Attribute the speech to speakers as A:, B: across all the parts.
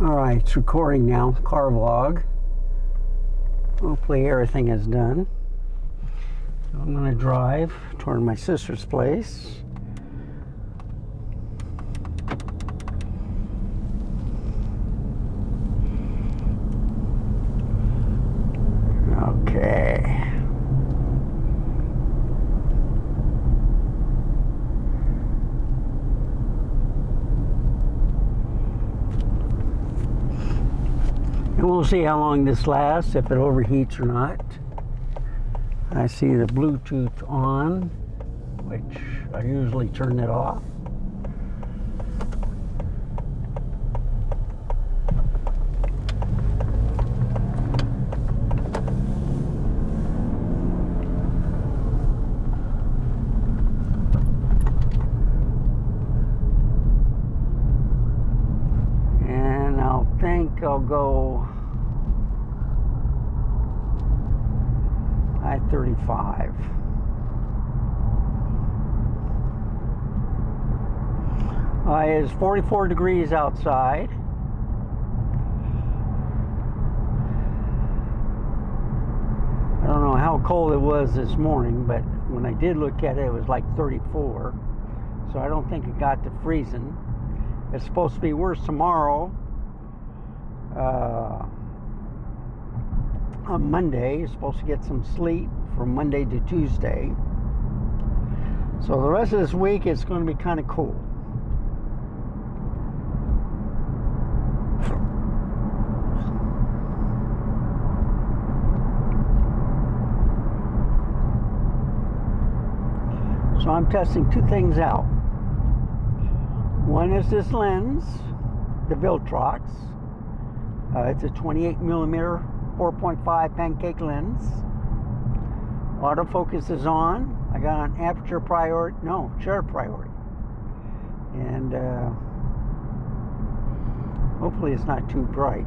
A: Alright, it's recording now, car vlog. Hopefully everything is done. So I'm going to drive toward my sister's place. Okay. And we'll see how long this lasts, if it overheats or not. I see the Bluetooth on, which I usually turn it off. And I think I'll go I-35. It's 44 degrees outside. I don't know how cold it was this morning, but when I did look at it, it was like 34. So I don't think it got to freezing. It's supposed to be worse tomorrow. On Monday, you're supposed to get some sleet from Monday to Tuesday. So the rest of this week it's going to be kind of cool. So I'm testing two things out. One is this lens, the Viltrox. It's a 28mm 4.5 pancake lens. Autofocus is on. I got an aperture priority, no, shutter priority. And hopefully it's not too bright.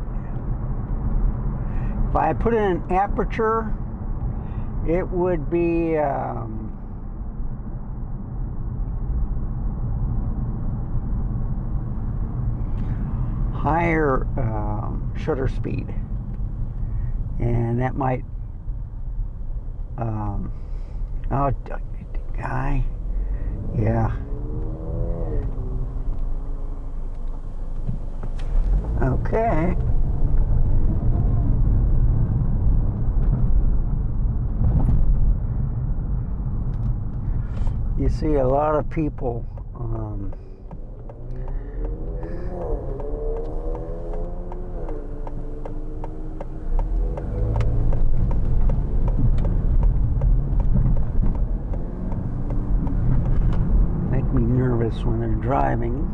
A: If I put in an aperture, it would be higher shutter speed. And that might oh guy, yeah, okay. You see a lot of people nervous when they're driving.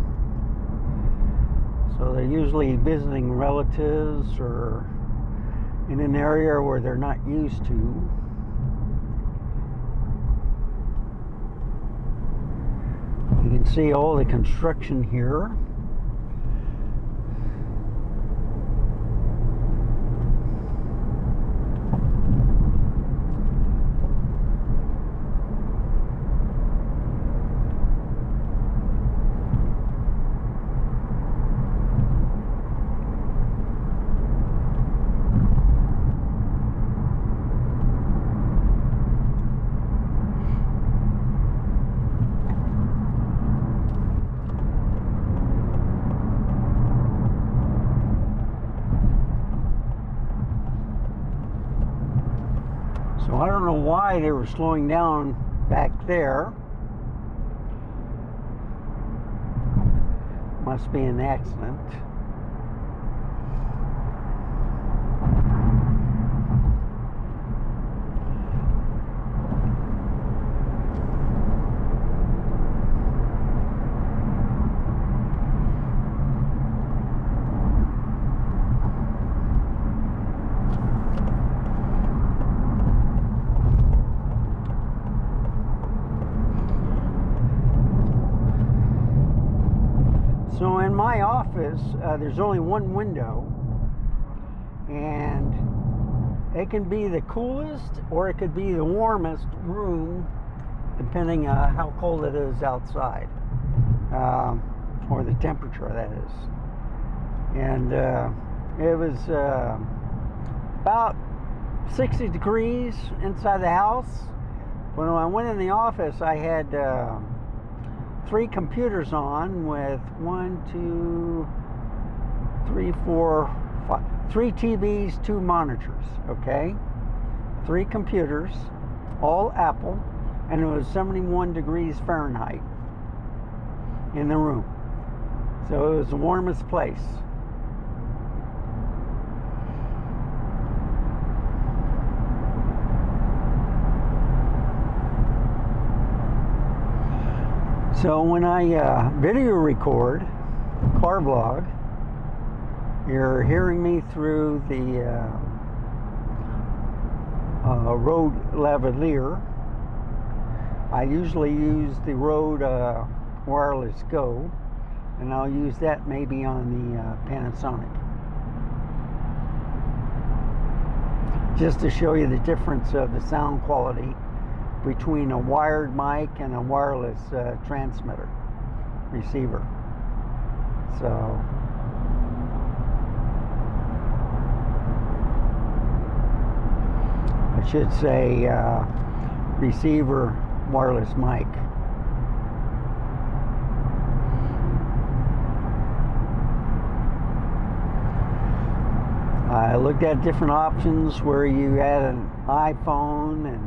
A: So they're usually visiting relatives or in an area where they're not used to. You can see all the construction here. So I don't know why they were slowing down back there. Must be an accident. So in my office, there's only one window, and it can be the coolest or it could be the warmest room, depending on how cold it is outside, or the temperature, that is. and it was about 60 degrees inside the house. When I went in the office, I had 3 computers on with 3 TVs, 2 monitors, okay? 3 computers, all Apple, and it was 71 degrees Fahrenheit in the room. So it was the warmest place. So when I video record, car vlog, you're hearing me through the Rode lavalier. I usually use the Rode Wireless Go, and I'll use that maybe on the Panasonic, just to show you the difference of the sound quality between a wired mic and a wireless transmitter receiver. So I should say receiver wireless mic. I looked at different options where you add an iPhone and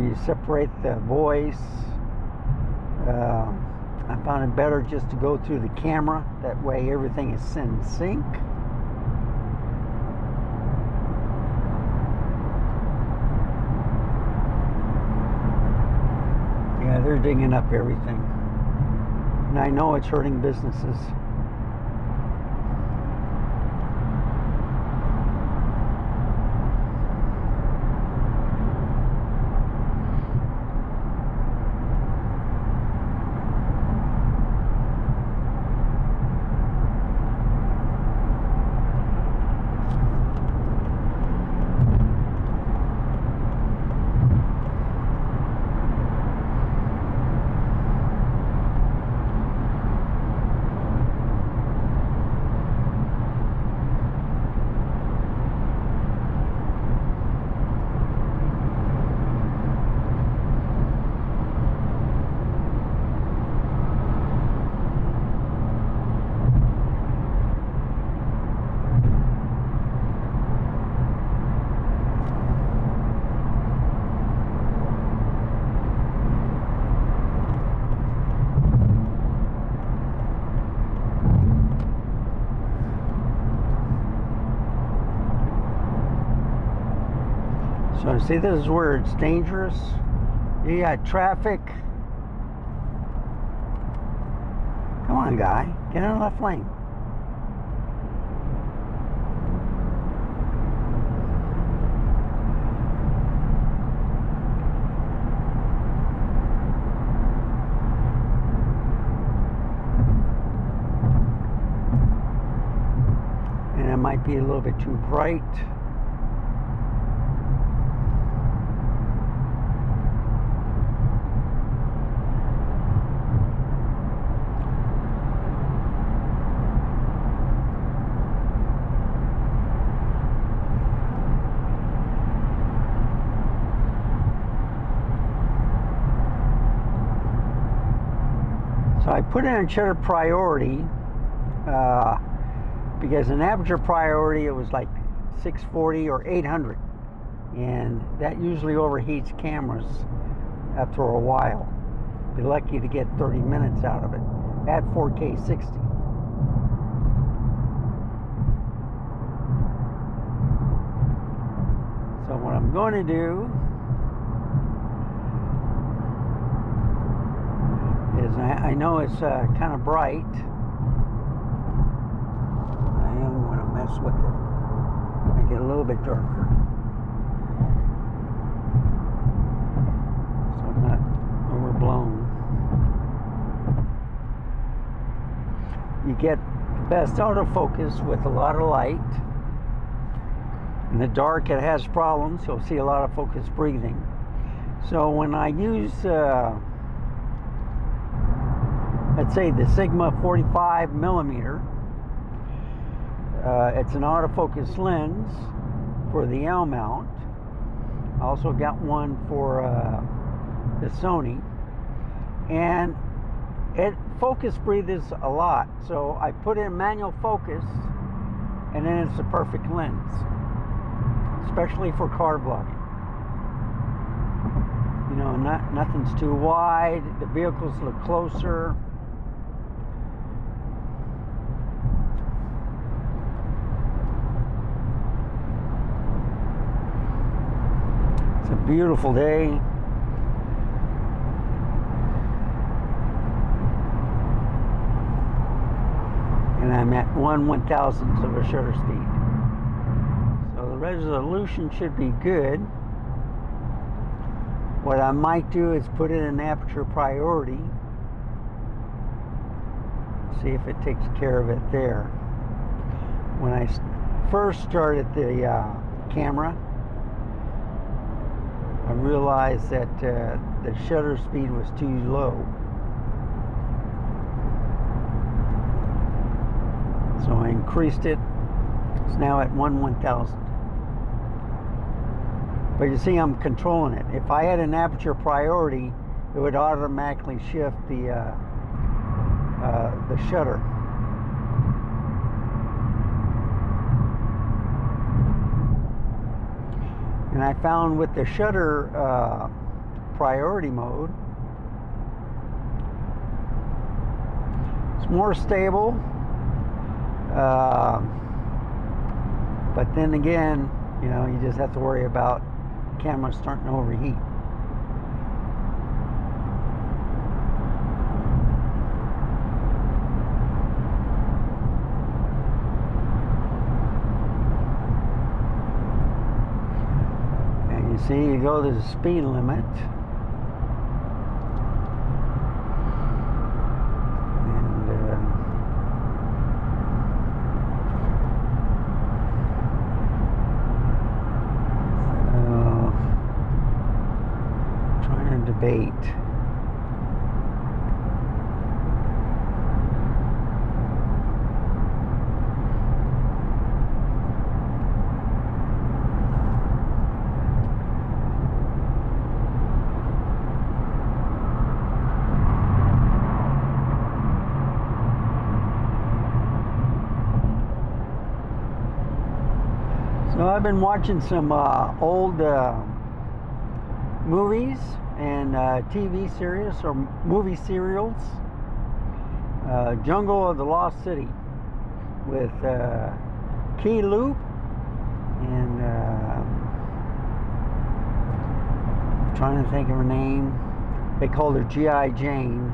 A: you separate the voice. I found it better just to go through the camera. That way everything is in sync. Yeah, they're digging up everything. And I know it's hurting businesses. So see, this is where it's dangerous. You got traffic. Come on, guy, get in the left lane. And it might be a little bit too bright. So I put in a shutter priority because an aperture priority, it was like 640 or 800, and that usually overheats cameras after a while. Be lucky to get 30 minutes out of it at 4K 60. So what I'm going to do is, I know it's kind of bright. I am going to mess with it, make it a little bit darker, so I'm not overblown. You get the best autofocus with a lot of light. In the dark it has problems. You'll see a lot of focus breathing. So when I use let's say the Sigma 45 millimeter. It's an autofocus lens for the L mount. I also got one for the Sony, and it focus breathes a lot, so I put in manual focus, and then it's the perfect lens, especially for car vlogging. You know, nothing's too wide, the vehicles look closer. It's a beautiful day. And I'm at 1/1000th of a shutter speed. So the resolution should be good. What I might do is put it in aperture priority. See if it takes care of it there. When I first started the camera, I realized that the shutter speed was too low. So I increased it. It's now at 1/1000th. But you see, I'm controlling it. If I had an aperture priority, it would automatically shift the shutter. And I found with the shutter priority mode, it's more stable. But then again, you know, you just have to worry about the camera starting to overheat. And you see, you go to the speed limit. Debate. So I've been watching some old movies and TV series or movie serials. Jungle of the Lost City with Key Loop and I'm trying to think of her name. They called her G.I. Jane.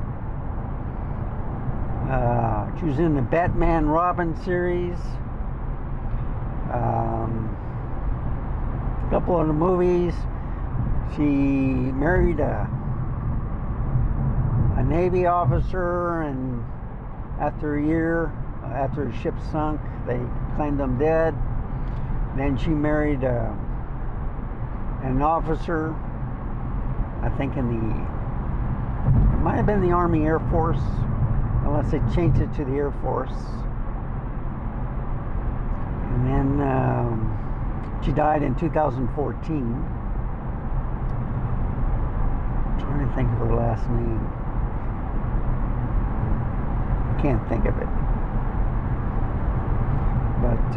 A: She was in the Batman Robin series. A couple of the movies. She married a Navy officer, and after a year, after the ship sunk, they claimed him dead. Then she married an officer, I think it might have been the Army Air Force, unless they changed it to the Air Force. And then she died in 2014. Trying to think of her last name. I can't think of it. But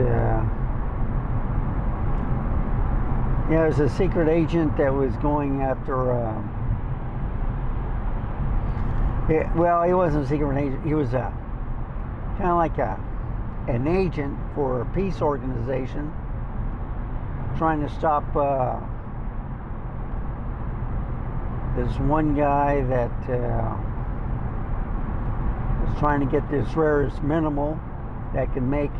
A: yeah, it was a secret agent that was going after. Well, he wasn't a secret agent. He was kind of like an agent for a peace organization, trying to stop. There's one guy that was trying to get this rare earth mineral that can make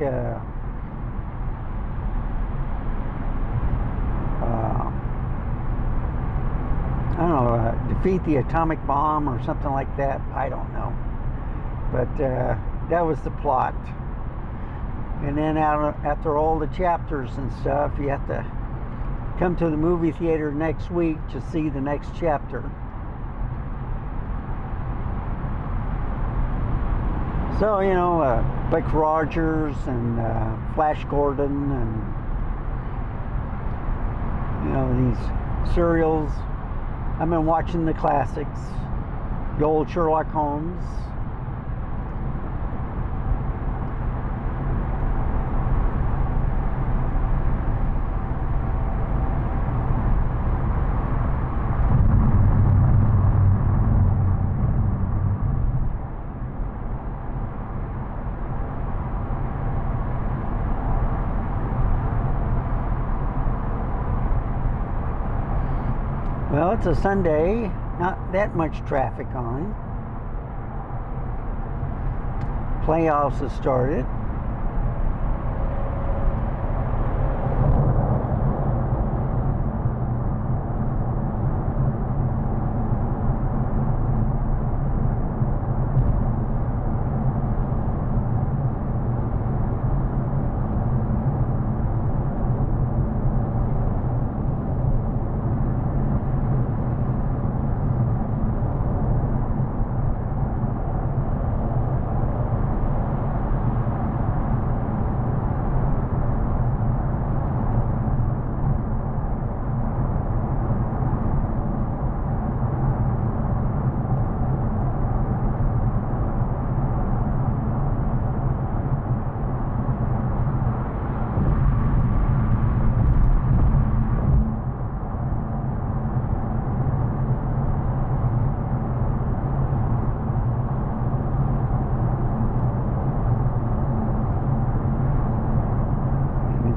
A: I don't know, defeat the atomic bomb or something like that. I don't know. But that was the plot. And then after all the chapters and stuff, you have to come to the movie theater next week to see the next chapter. So, you know, Buck Rogers and Flash Gordon and, you know, these serials. I've been watching the classics, the old Sherlock Holmes. Well, it's a Sunday, not that much traffic on. Playoffs have started.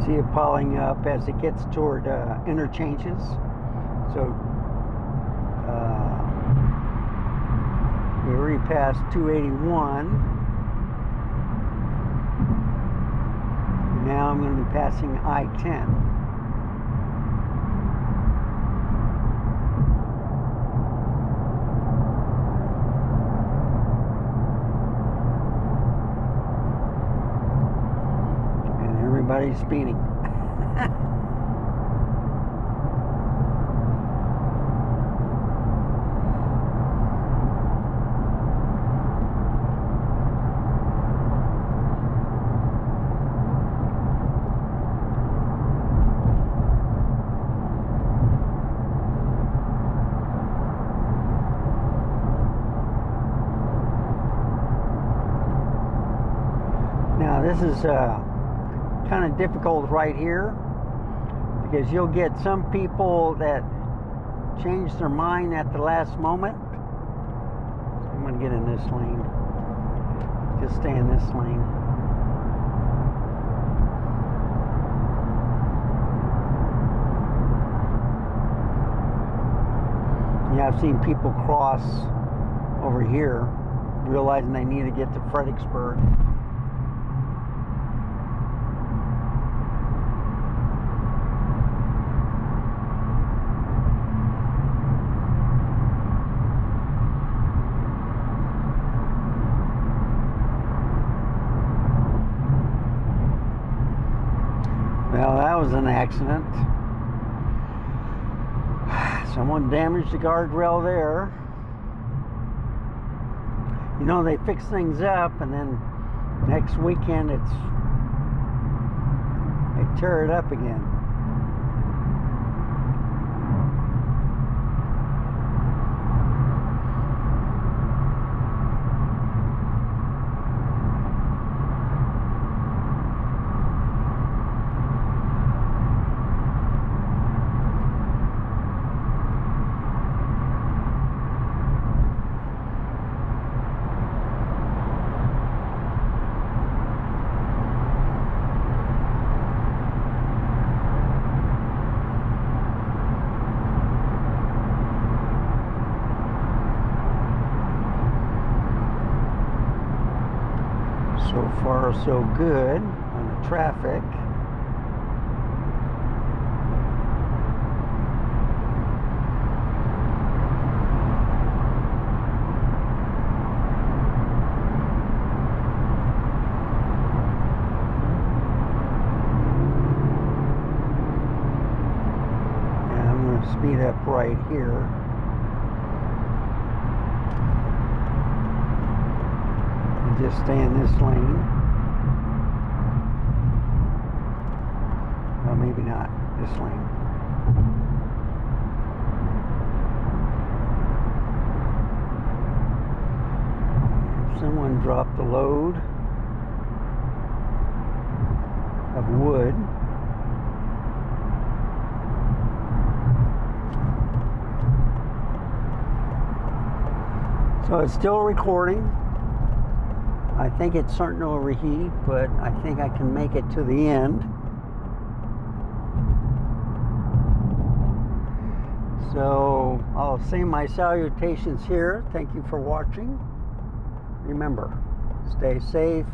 A: See it piling up as it gets toward interchanges. So we already passed 281. And now I'm going to be passing I-10. Everybody's speeding. Now this is kind of difficult right here, because you'll get some people that change their mind at the last moment. So I'm going to get in this lane. Just stay in this lane. Yeah, I've seen people cross over here realizing they need to get to Fredericksburg. Well, that was an accident. Someone damaged the guardrail there. You know, they fix things up, and then next weekend they tear it up again. So far, so good on the traffic. And I'm going to speed up right here. just stay in this lane. Well, maybe not this lane. Someone dropped a load of wood. So it's still recording. I think it's starting to overheat, but I think I can make it to the end. So I'll say my salutations here. Thank you for watching. Remember, stay safe,